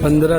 15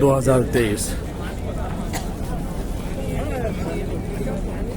2023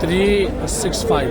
365